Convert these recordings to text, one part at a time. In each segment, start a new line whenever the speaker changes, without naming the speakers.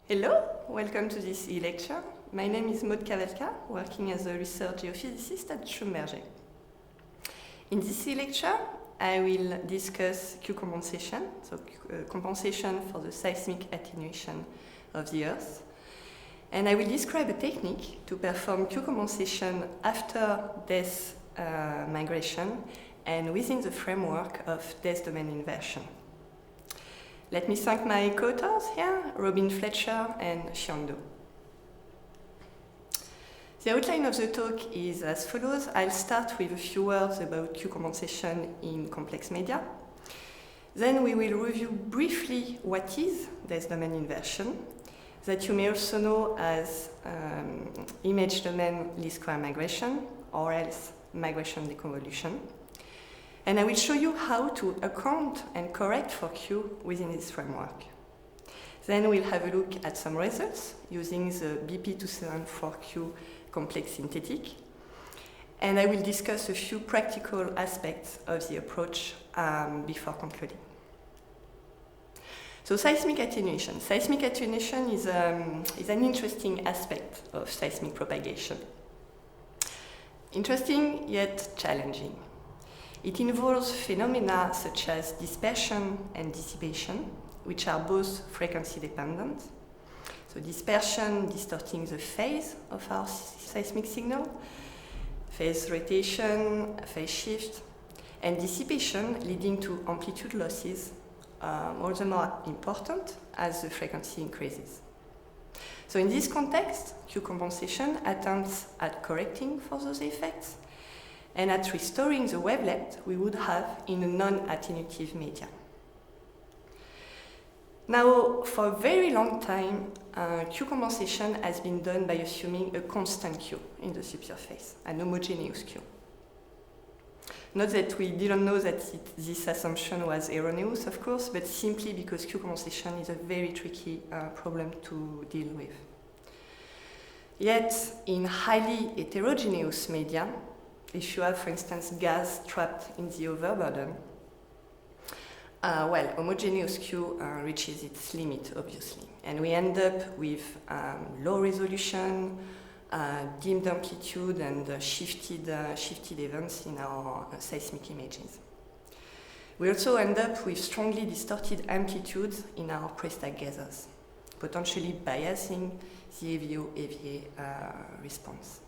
Hello, welcome to this e-lecture. My name is Cavalca, working as a research geophysicist at Schlumberger. In this e-lecture, I will discuss Q compensation, so compensation for the seismic attenuation of the Earth. And I will describe a technique to perform Q compensation after death migration and within the framework of death domain inversion. Let me thank my co-authors here, Robin Fletcher and Xian Du. The outline of the talk is as follows. I'll start with a few words about Q compensation in complex media. Then we will review briefly what is death domain inversion, that you may also know as image domain least square migration, or else migration deconvolution. And I will show you how to account and correct for Q within this framework. Then we'll have a look at some results using the BP274Q complex synthetic. And I will discuss a few practical aspects of the approach before concluding. So seismic attenuation. Seismic attenuation is an interesting aspect of seismic propagation. Interesting yet challenging. It involves phenomena such as dispersion and dissipation, which are both frequency dependent. So dispersion distorting the phase of our seismic signal, phase rotation, phase shift, and dissipation leading to amplitude losses, all the more important as the frequency increases. So in this context, Q compensation attempts at correcting for those effects and at restoring the wavelength we would have in a non-attenuative media. Now, for a very long time, Q compensation has been done by assuming a constant Q in the subsurface, an homogeneous Q. Not that we didn't know that this assumption was erroneous, of course, but simply because Q compensation is a very tricky problem to deal with. Yet, in highly heterogeneous media, if you have, for instance, gas trapped in the overburden, homogeneous Q reaches its limit, obviously. And we end up with low resolution, dimmed amplitude, and shifted events in our seismic images. We also end up with strongly distorted amplitudes in our pre-stack gathers, potentially biasing the AVO-AVA response.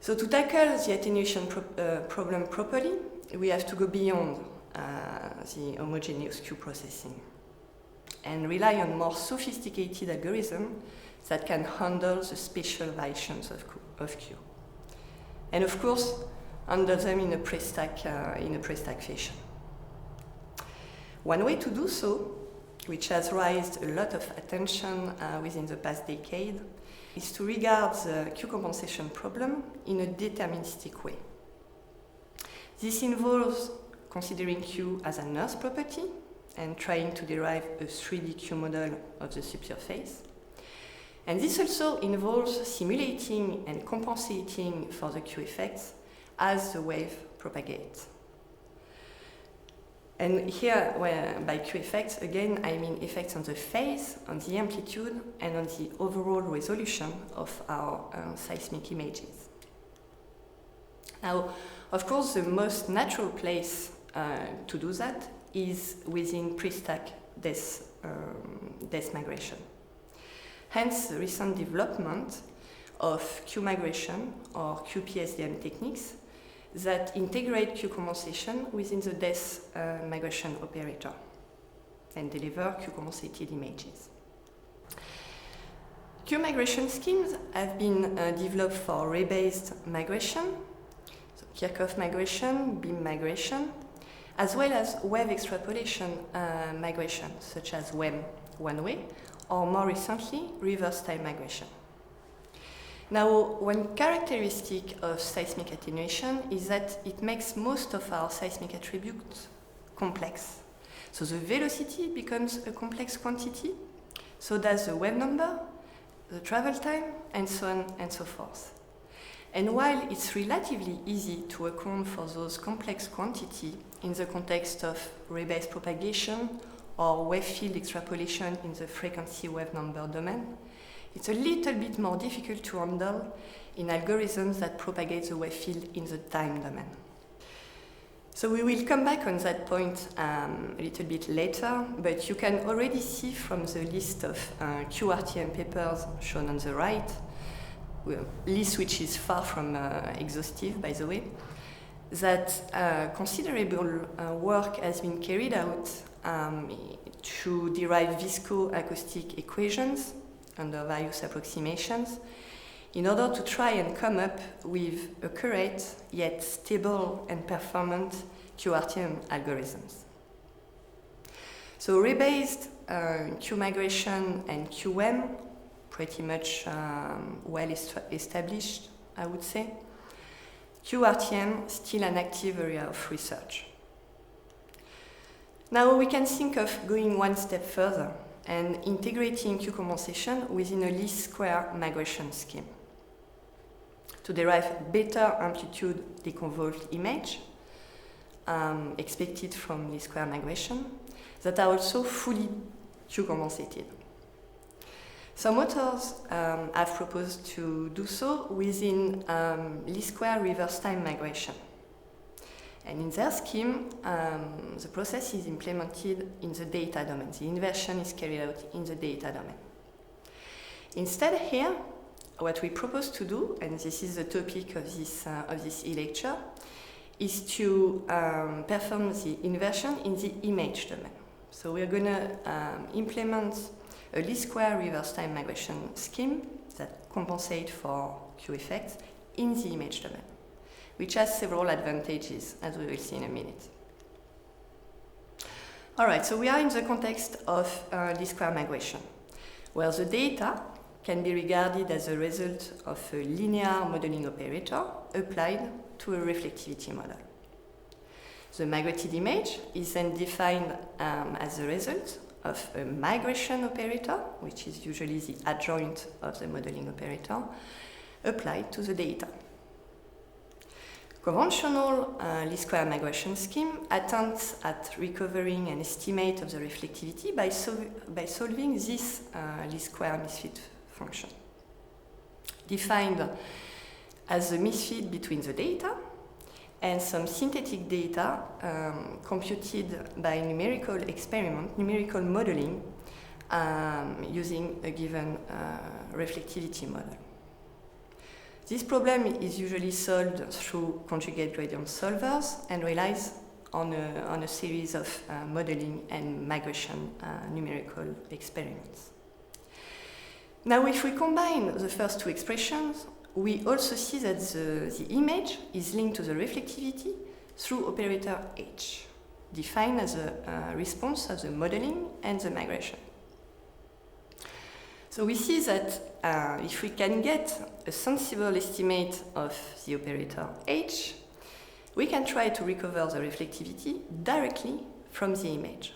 So to tackle the attenuation problem properly, we have to go beyond the homogeneous Q processing and rely on more sophisticated algorithms that can handle the spatial variations of Q. And of course, handle them in a pre-stack fashion. One way to do so, which has raised a lot of attention within the past decade, is to regard the Q compensation problem in a deterministic way. This involves considering Q as an Earth property and trying to derive a 3D Q model of the subsurface. And this also involves simulating and compensating for the Q effects as the wave propagates. And here, by Q effects, again, I mean effects on the phase, on the amplitude, and on the overall resolution of our seismic images. Now, of course, the most natural place to do that is within pre-stack death migration. Hence, the recent development of Q migration or QPSDM techniques that integrate Q compensation within the death migration operator and deliver Q compensated images. Q migration schemes have been developed for ray-based migration, so Kirchhoff migration, beam migration, as well as wave extrapolation migration, such as WEM one-way, or more recently, reverse time migration. Now, one characteristic of seismic attenuation is that it makes most of our seismic attributes complex. So the velocity becomes a complex quantity, so does the wave number, the travel time, and so on and so forth. And while it's relatively easy to account for those complex quantities in the context of ray-based propagation or wave field extrapolation in the frequency wave number domain. It's a little bit more difficult to handle in algorithms that propagate the wave field in the time domain. So we will come back on that point a little bit later, but you can already see from the list of QRTM papers shown on the right, list which is far from exhaustive, by the way, that considerable work has been carried out to derive Visco-acoustic equations under various approximations in order to try and come up with accurate yet stable and performant QRTM algorithms. So rebased Q migration and QM, pretty much well established, I would say. QRTM, still an active area of research. Now we can think of going one step further and integrating Q compensation within a least square migration scheme to derive better amplitude deconvolved image expected from least square migration that are also fully Q compensated. Some authors have proposed to do so within least square reverse time migration. And in their scheme, the process is implemented in the data domain. The inversion is carried out in the data domain. Instead here, what we propose to do, and this is the topic of this e-lecture, is to perform the inversion in the image domain. So we're going to implement a least square reverse time migration scheme that compensates for Q effects in the image domain, which has several advantages, as we will see in a minute. All right, so we are in the context of least square migration, where the data can be regarded as a result of a linear modeling operator applied to a reflectivity model. The migrated image is then defined as a result of a migration operator, which is usually the adjoint of the modeling operator, applied to the data. Conventional least square migration scheme attempts at recovering an estimate of the reflectivity by solving this least square misfit function, defined as the misfit between the data and some synthetic data computed by numerical experiment, numerical modeling, using a given reflectivity model. This problem is usually solved through conjugate gradient solvers and relies on a series of modeling and migration numerical experiments. Now, if we combine the first two expressions, we also see that the image is linked to the reflectivity through operator H, defined as a response of the modeling and the migration. So we see that if we can get a sensible estimate of the operator H, we can try to recover the reflectivity directly from the image.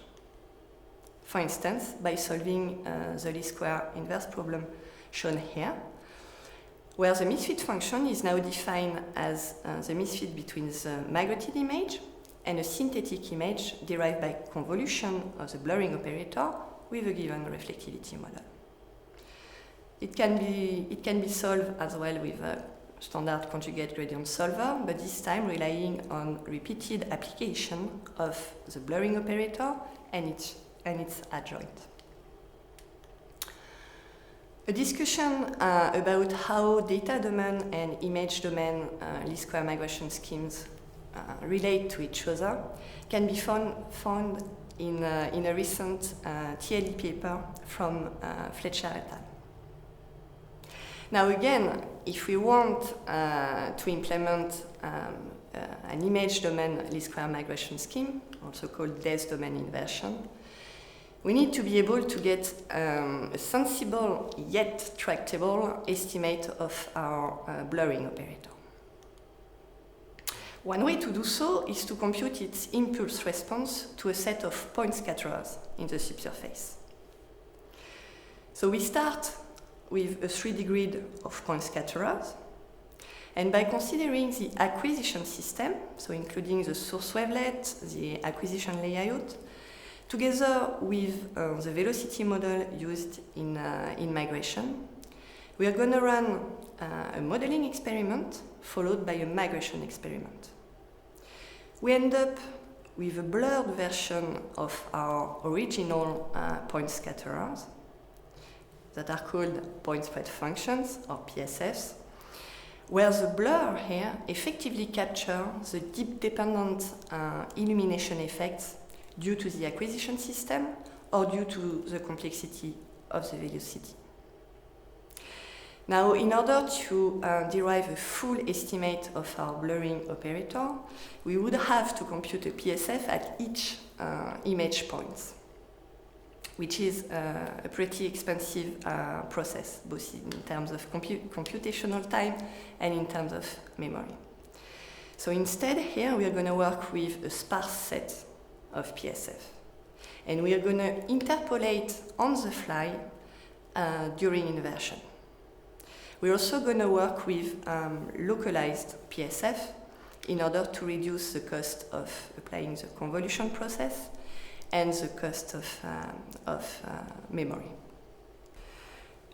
For instance, by solving the least square inverse problem shown here, where the misfit function is now defined as the misfit between the migrated image and a synthetic image derived by convolution of the blurring operator with a given reflectivity model. It can be solved as well with a standard conjugate gradient solver, but this time relying on repeated application of the blurring operator and its adjoint. A discussion about how data domain and image domain least square migration schemes relate to each other can be found in a recent TLE paper from Fletcher et al. Now again, if we want to implement an image domain least square migration scheme, also called des domain inversion, we need to be able to get a sensible yet tractable estimate of our blurring operator. One way to do so is to compute its impulse response to a set of point scatterers in the subsurface. So we start with a 3D grid of point scatterers, and by considering the acquisition system, so including the source wavelet, the acquisition layout, Together with the velocity model used in migration, we are going to run a modeling experiment followed by a migration experiment. We end up with a blurred version of our original point scatterers that are called point spread functions, or PSFs, where the blur here effectively captures the deep dependent illumination effects due to the acquisition system or due to the complexity of the velocity. Now, in order to derive a full estimate of our blurring operator, we would have to compute a PSF at each image point, which is a pretty expensive process, both in terms of computational time and in terms of memory. So instead, here we are going to work with a sparse set of PSF. And we are going to interpolate on the fly during inversion. We're also going to work with localized PSF in order to reduce the cost of applying the convolution process and the cost of memory.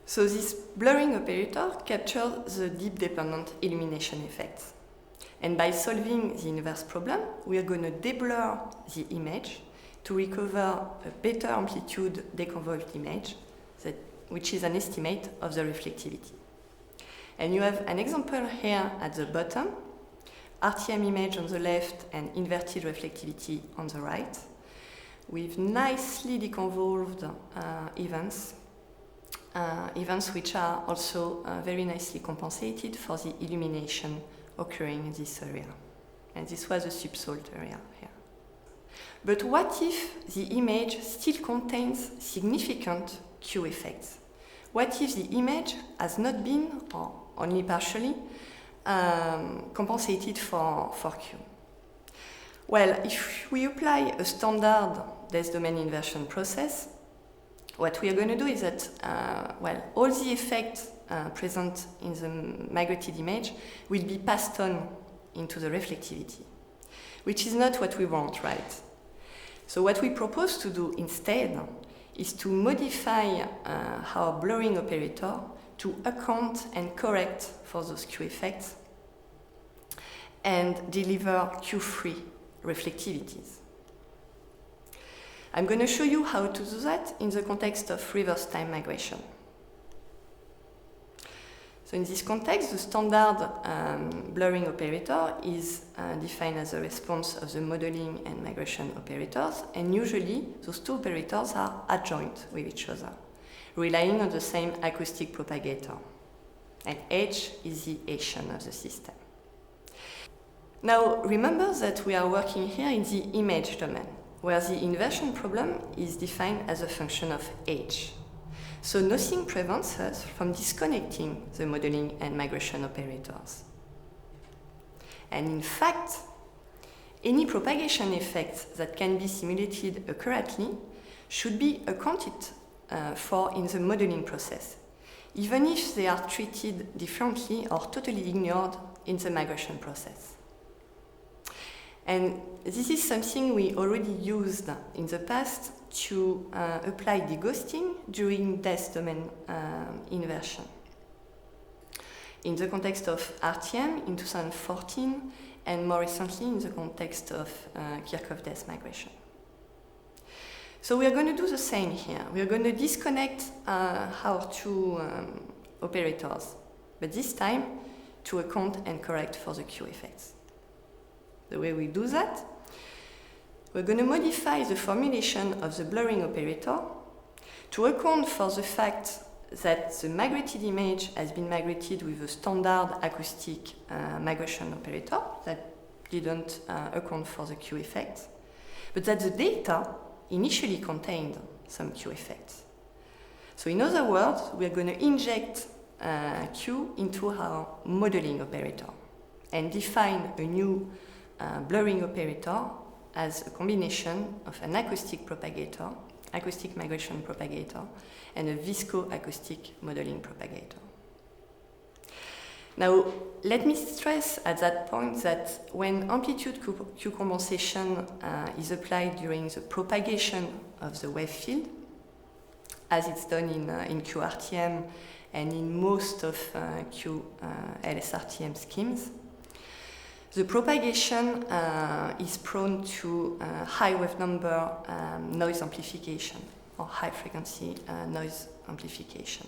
So this blurring operator captures the deep dependent illumination effects. And by solving the inverse problem, we are going to deblur the image to recover a better amplitude deconvolved image, which is an estimate of the reflectivity. And you have an example here at the bottom, RTM image on the left and inverted reflectivity on the right, with nicely deconvolved events which are also very nicely compensated for the illumination occurring in this area. And this was a subsalt area here. But what if the image still contains significant Q effects? What if the image has not been, or only partially, compensated for Q? Well, if we apply a standard Des domain inversion process, what we are going to do is that, all the effects present in the migrated image will be passed on into the reflectivity, which is not what we want, right? So what we propose to do instead is to modify our blurring operator to account and correct for those Q effects and deliver Q-free reflectivities. I'm going to show you how to do that in the context of reverse time migration. So in this context, the standard blurring operator is defined as a response of the modeling and migration operators, and usually those two operators are adjoint with each other, relying on the same acoustic propagator. And H is the Hessian of the system. Now, remember that we are working here in the image domain, where the inversion problem is defined as a function of H. So nothing prevents us from disconnecting the modeling and migration operators. And in fact, any propagation effects that can be simulated accurately should be accounted for in the modeling process, even if they are treated differently or totally ignored in the migration process. And this is something we already used in the past to apply deghosting during Des domain inversion. In the context of RTM in 2014, and more recently in the context of Kirchhoff-Des migration. So we are going to do the same here. We are going to disconnect our two operators, but this time to account and correct for the Q effects. The way we do that, we're going to modify the formulation of the blurring operator to account for the fact that the migrated image has been migrated with a standard acoustic migration operator that didn't account for the Q effect, but that the data initially contained some Q effects. So in other words, we are going to inject Q into our modeling operator and define a new blurring operator as a combination of an acoustic propagator, acoustic migration propagator, and a visco-acoustic modeling propagator. Now, let me stress at that point that when amplitude Q compensation is applied during the propagation of the wave field, as it's done in QRTM and in most of LSRTM schemes, the propagation is prone to high wave number noise amplification or high frequency noise amplification.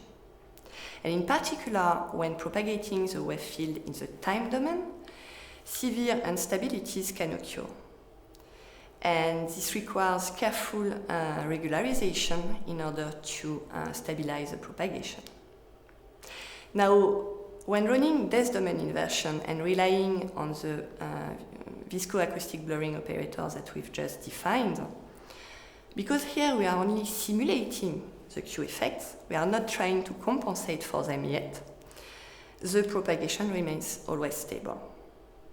And in particular, when propagating the wave field in the time domain, severe instabilities can occur. And this requires careful regularization in order to stabilize the propagation. Now, when running death domain inversion and relying on the visco-acoustic blurring operators that we've just defined, because here we are only simulating the Q effects, we are not trying to compensate for them yet, the propagation remains always stable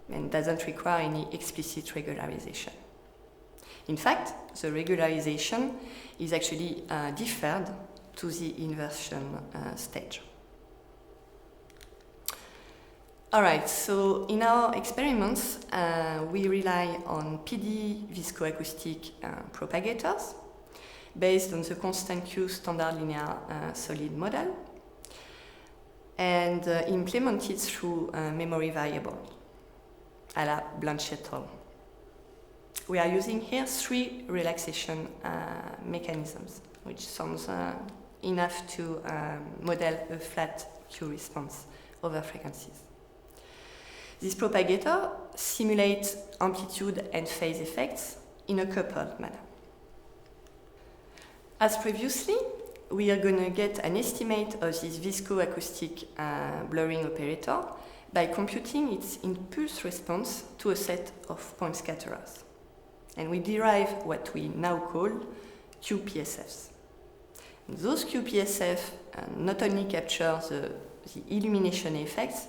and doesn't require any explicit regularization. In fact, the regularization is actually deferred to the inversion stage. All right, so in our experiments, we rely on PD viscoacoustic propagators based on the constant Q standard linear solid model and implemented through memory variable, a la Blanchett et al. We are using here 3 relaxation mechanisms, which sounds enough to model a flat Q response over frequencies. This propagator simulates amplitude and phase effects in a coupled manner. As previously, we are going to get an estimate of this visco-acoustic blurring operator by computing its impulse response to a set of point scatterers. And we derive what we now call QPSFs. And those QPSF not only capture the illumination effects,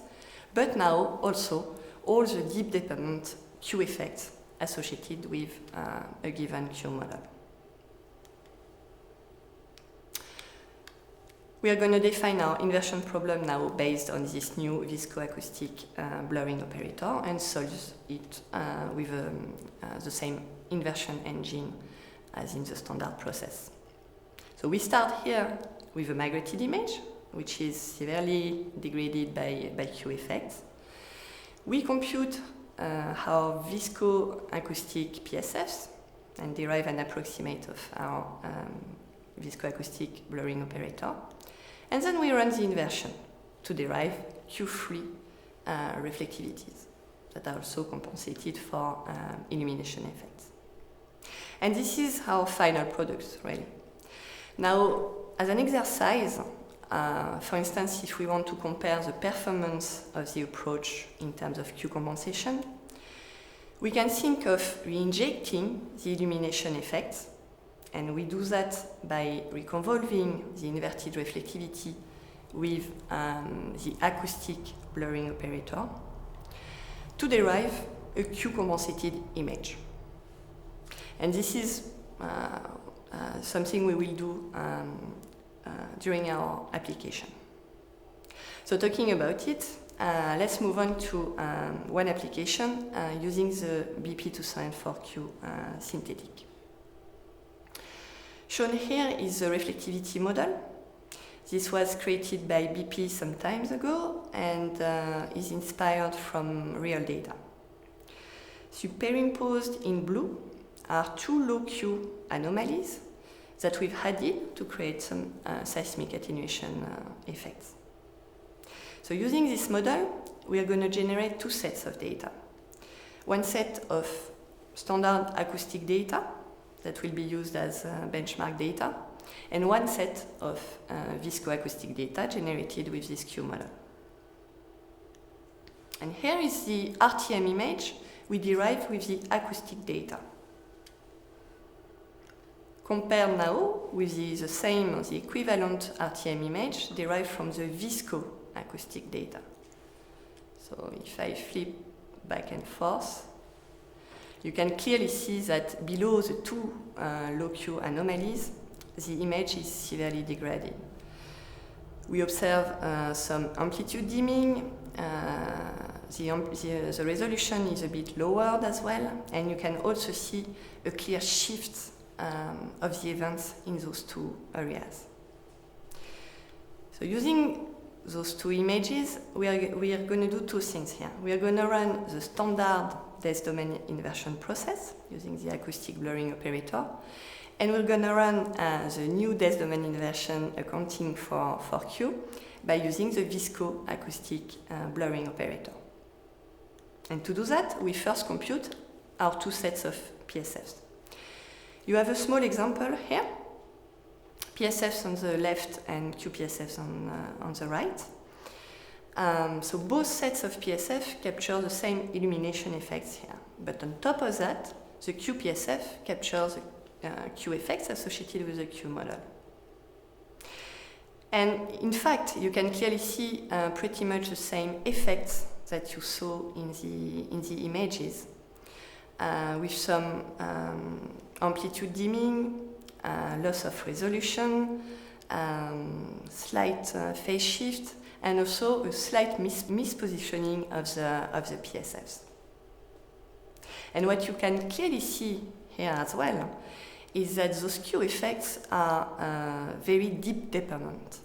but now also all the deep dependent Q effects associated with a given Q model. We are going to define our inversion problem now based on this new viscoacoustic blurring operator and solve it with the same inversion engine as in the standard process. So we start here with a migrated image, which is severely degraded by Q effects. We compute our visco-acoustic PSFs and derive an approximate of our viscoacoustic blurring operator. And then we run the inversion to derive Q-free reflectivities that are also compensated for illumination effects. And this is our final product, really. Now, as an exercise, for instance, if we want to compare the performance of the approach in terms of Q compensation, we can think of re-injecting the illumination effects, and we do that by reconvolving the inverted reflectivity with the acoustic blurring operator to derive a Q compensated image. And this is something we will do during our application. So talking about it, let's move on to one application using the BP204Q synthetic. Shown here is the reflectivity model. This was created by BP some time ago and is inspired from real data. Superimposed in blue are 2 low Q anomalies that we've added to create some seismic attenuation effects. So using this model, we are going to generate 2 sets of data. One set of standard acoustic data that will be used as benchmark data, and one set of viscoacoustic data generated with this Q model. And here is the RTM image we derive with the acoustic data. Compare now with the equivalent RTM image derived from the visco-acoustic data. So if I flip back and forth, you can clearly see that below the 2 low Q anomalies, the image is severely degraded. We observe some amplitude dimming, the resolution is a bit lowered as well, and you can also see a clear shift of the events in those two areas. So using those two images, we are going to do two things here. We are going to run the standard Des domain inversion process using the acoustic blurring operator, and we're going to run the new Des domain inversion accounting for Q by using the Visco-acoustic blurring operator. And to do that, we first compute our two sets of PSFs. You have a small example here, PSFs on the left and QPSFs on the right. So both sets of PSF capture the same illumination effects here, but on top of that, the QPSF captures Q effects associated with the Q model. And in fact, you can clearly see pretty much the same effects that you saw in the images, with some amplitude dimming, loss of resolution, slight phase shift, and also a slight mispositioning of the PSFs. And what you can clearly see here as well is that those Q effects are very deep dependent.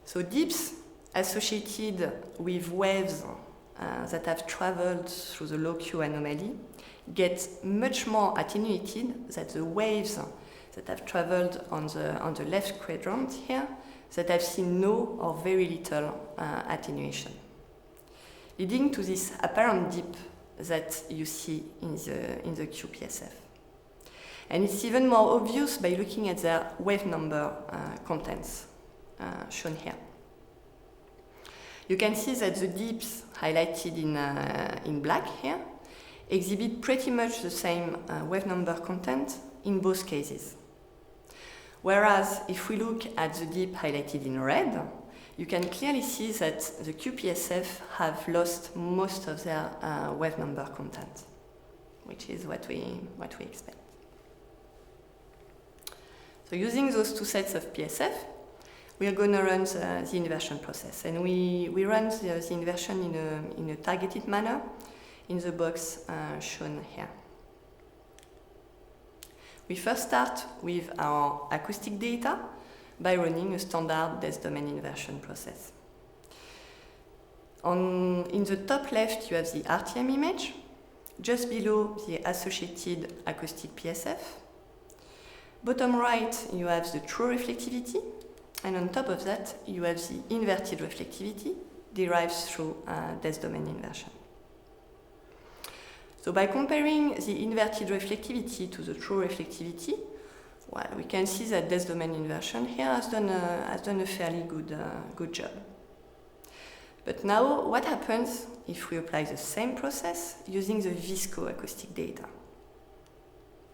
So dips associated with waves that have traveled through the low Q anomaly get much more attenuated than the waves that have traveled on the left quadrant here that have seen no or very little attenuation, leading to this apparent dip that you see in the QPSF. And it's even more obvious by looking at their wave number contents shown here. You can see that the dips highlighted in black here exhibit pretty much the same wave number content in both cases. Whereas if we look at the dip highlighted in red, you can clearly see that the QPSF have lost most of their wave number content, which is what we expect. So using those two sets of PSF, we are going to run the inversion process. And we run the inversion in a targeted manner in the box shown here. We first start with our acoustic data by running a standard Des domain inversion process. In the top left, you have the RTM image, just below the associated acoustic PSF. Bottom right, you have the true reflectivity, and on top of that, you have the inverted reflectivity derived through Des domain inversion. So by comparing the inverted reflectivity to the true reflectivity, well, we can see that Des domain inversion here has done a fairly good job. But now, what happens if we apply the same process using the Visco-acoustic data?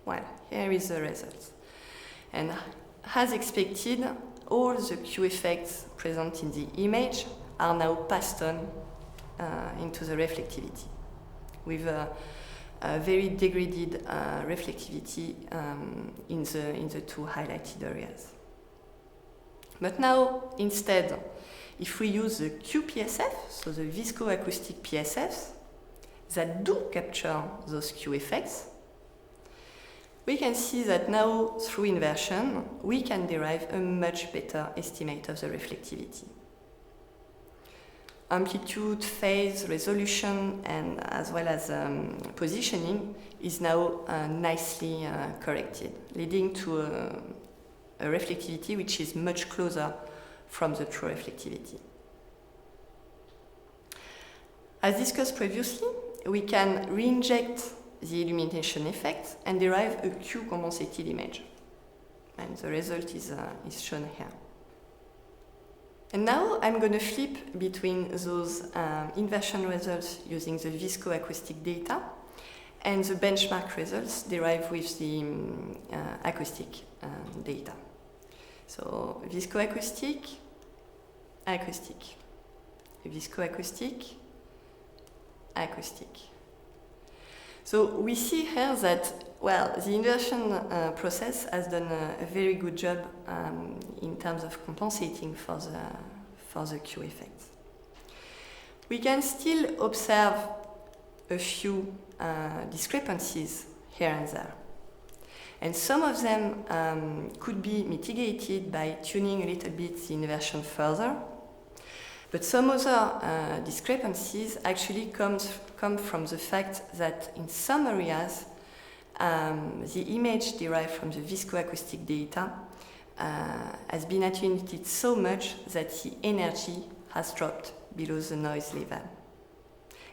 Well, here is the result. And as expected, all the Q effects present in the image are now passed on into the reflectivity, with a very degraded reflectivity in the two highlighted areas. But now, instead, if we use the QPSF, so the Visco-acoustic PSFs, that do capture those Q effects, we can see that now, through inversion, we can derive a much better estimate of the reflectivity. Amplitude, phase, resolution, and as well as positioning is now nicely corrected, leading to a reflectivity which is much closer from the true reflectivity. As discussed previously, we can re-inject the illumination effect and derive a Q compensated image. And the result is shown here. And now I'm going to flip between those inversion results using the Visco-acoustic data and the benchmark results derived with the acoustic data. So Visco-acoustic, acoustic, Visco-acoustic, acoustic. So we see here that, well, the inversion process has done a very good job in terms of compensating for the Q effects. we can still observe a few discrepancies here and there. And some of them could be mitigated by tuning a little bit the inversion further. But some other discrepancies actually come from the fact that in some areas, the image derived from the Visco-acoustic data has been attenuated so much that the energy has dropped below the noise level.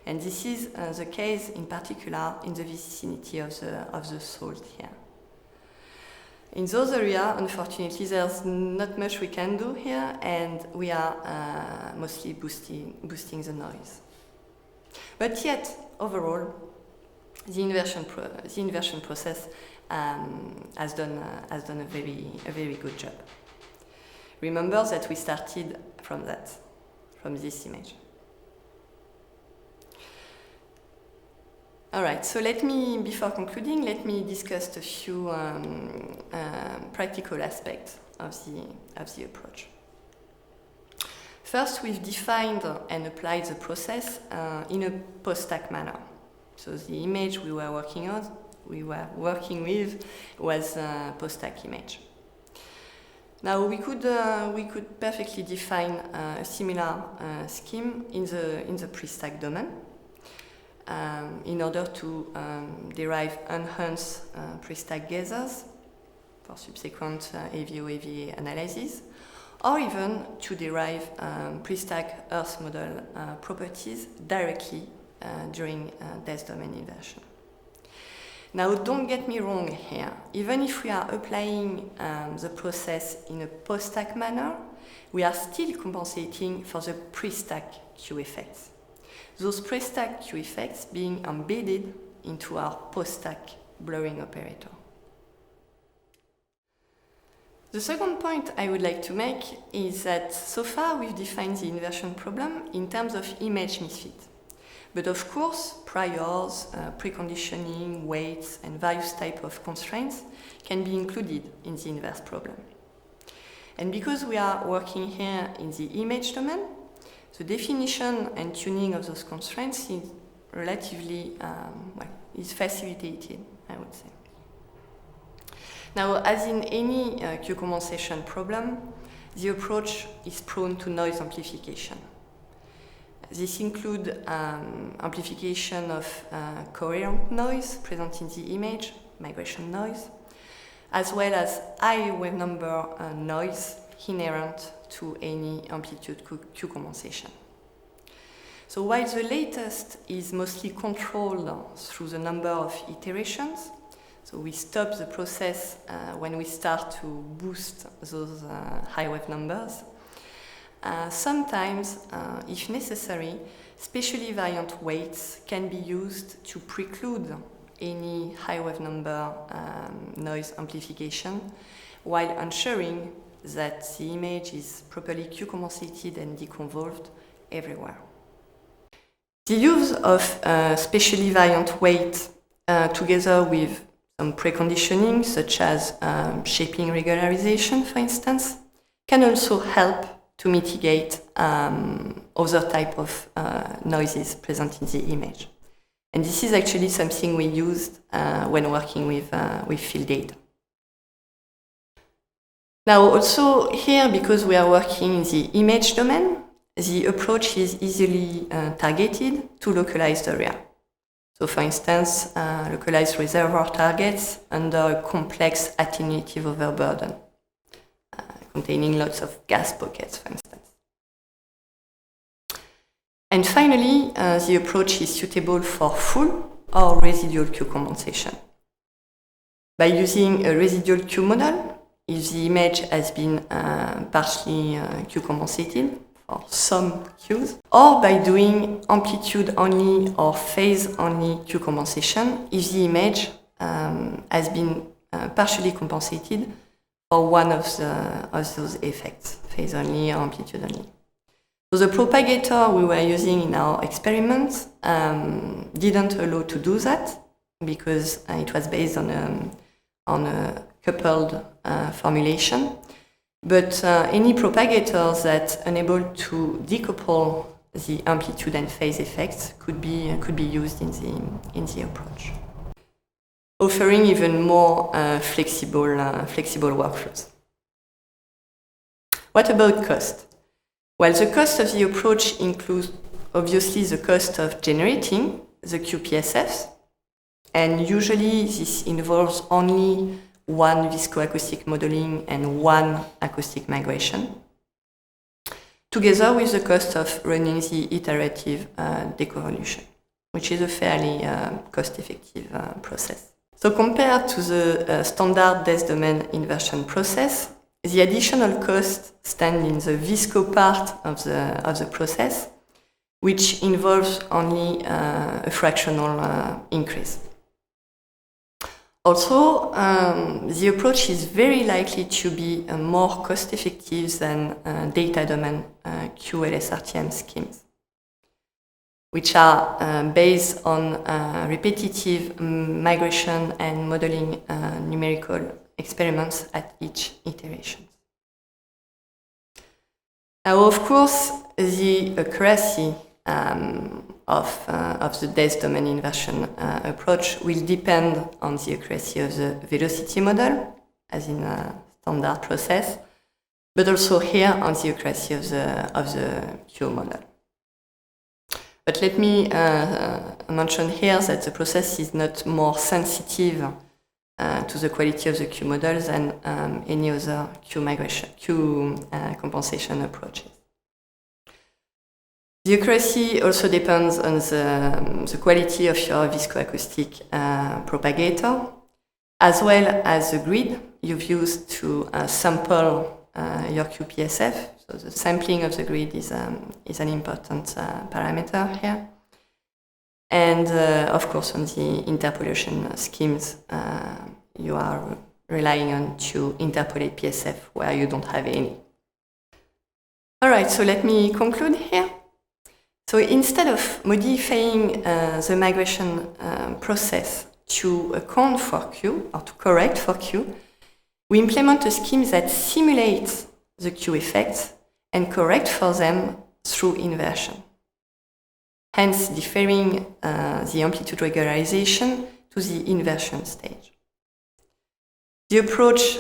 And this is the case in particular in the vicinity of the salt here. In those areas, unfortunately, there's not much we can do here, and we are mostly boosting the noise. But yet, overall, the inversion process has done a very good job. Remember that we started from this image. All right, so before concluding, let me discuss a few practical aspects of the approach. First, we've defined and applied the process in a post-stack manner. So the image we were working with was a post-stack image. Now we could perfectly define a similar scheme in the pre-stack domain. In order to derive enhanced pre-stack gathers for subsequent AVO-AVA analysis, or even to derive pre-stack Earth model properties directly during death domain inversion. Now, don't get me wrong here. Even if we are applying the process in a post-stack manner, we are still compensating for the pre-stack Q effects. Those pre-stack Q effects being embedded into our post-stack blurring operator. The second point I would like to make is that so far we've defined the inversion problem in terms of image misfit. But of course, priors, preconditioning, weights, and various types of constraints can be included in the inverse problem. And because we are working here in the image domain, the definition and tuning of those constraints is relatively is facilitated, I would say. Now, as in any Q compensation problem, the approach is prone to noise amplification. This includes amplification of coherent noise present in the image, migration noise, as well as high wave number noise inherent to any amplitude Q compensation. So while the latest is mostly controlled through the number of iterations, so we stop the process when we start to boost those high wave numbers, sometimes, if necessary, spatially variant weights can be used to preclude any high wave number noise amplification while ensuring that the image is properly Q-compensated and deconvolved everywhere. The use of spatially variant weight together with some preconditioning, such as shaping regularization, for instance, can also help to mitigate other type of noises present in the image. And this is actually something we used when working with field data. Now also here, because we are working in the image domain, the approach is easily targeted to localized area. So for instance, localized reservoir targets under a complex attenuative overburden, containing lots of gas pockets, for instance. And finally, the approach is suitable for full or residual Q compensation. By using a residual Q model, if the image has been partially Q compensated for some Qs, or by doing amplitude only or phase only Q compensation, if the image has been partially compensated for one of those effects, phase only or amplitude only. So the propagator we were using in our experiments didn't allow to do that because it was based on a coupled formulation. But any propagators that enable to decouple the amplitude and phase effects could be used in the approach, offering even more flexible workflows. What about cost? Well, the cost of the approach includes obviously the cost of generating the QPSFs, and usually this involves only one visco-acoustic modeling and one acoustic migration, together with the cost of running the iterative deconvolution, which is a fairly cost-effective process. So compared to the standard Des domain inversion process, the additional costs stand in the visco part of the process, which involves only a fractional increase. Also, the approach is very likely to be more cost-effective than data domain QLSRTM schemes, which are based on repetitive migration and modeling numerical experiments at each iteration. Now, of course, the accuracy of the Des domain inversion approach will depend on the accuracy of the velocity model, as in a standard process, but also here on the accuracy of the Q model. But let me mention here that the process is not more sensitive to the quality of the Q model than any other Q compensation approaches. The accuracy also depends on the quality of your visco-acoustic propagator, as well as the grid you've used to sample your QPSF. So the sampling of the grid is an important parameter here. And of course, on the interpolation schemes you are relying on to interpolate PSF where you don't have any. All right, so let me conclude here. So instead of modifying the migration process to account for Q, or to correct for Q, we implement a scheme that simulates the Q effects and correct for them through inversion, hence deferring the amplitude regularization to the inversion stage. The approach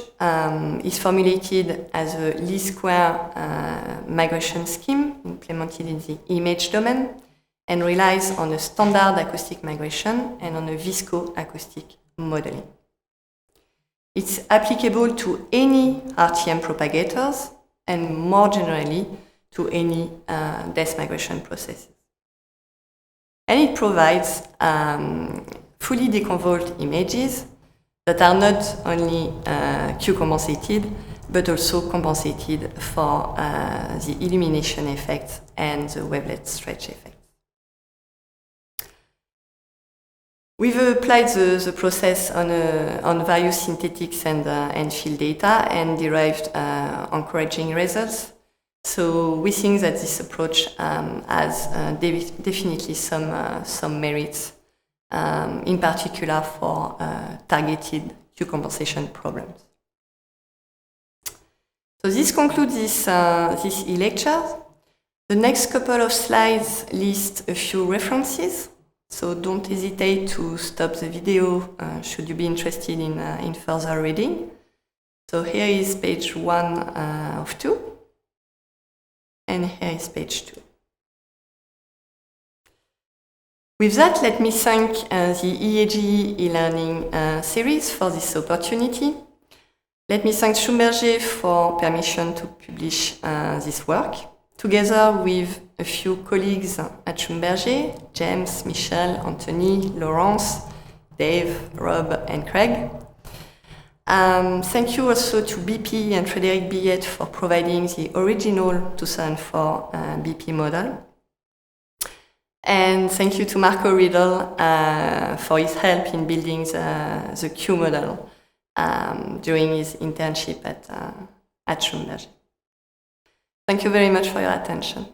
is formulated as a least square migration scheme implemented in the EAGE domain and relies on a standard acoustic migration and on a visco-acoustic modeling. It's applicable to any RTM propagators and more generally to any Des migration processes. And it provides fully deconvolved images that are not only Q compensated, but also compensated for the illumination effect and the wavelet stretch effect. We've applied the process on various synthetics and field data and derived encouraging results. So we think that this approach has definitely some merits, in particular for targeted Q compensation problems. So this concludes this e-lecture. The next couple of slides list a few references, so don't hesitate to stop the video should you be interested in further reading. So here is page 1 of 2, and here is page 2. With that, let me thank the EAGE e-learning series for this opportunity. Let me thank Schlumberger for permission to publish this work, together with a few colleagues at Schlumberger, James, Michel, Anthony, Laurence, Dave, Rob, and Craig. Thank you also to BP and Frédéric Billet for providing the original 2004 BP model. And thank you to Marco Riedel for his help in building the Q model during his internship at Schlumberger. Thank you very much for your attention.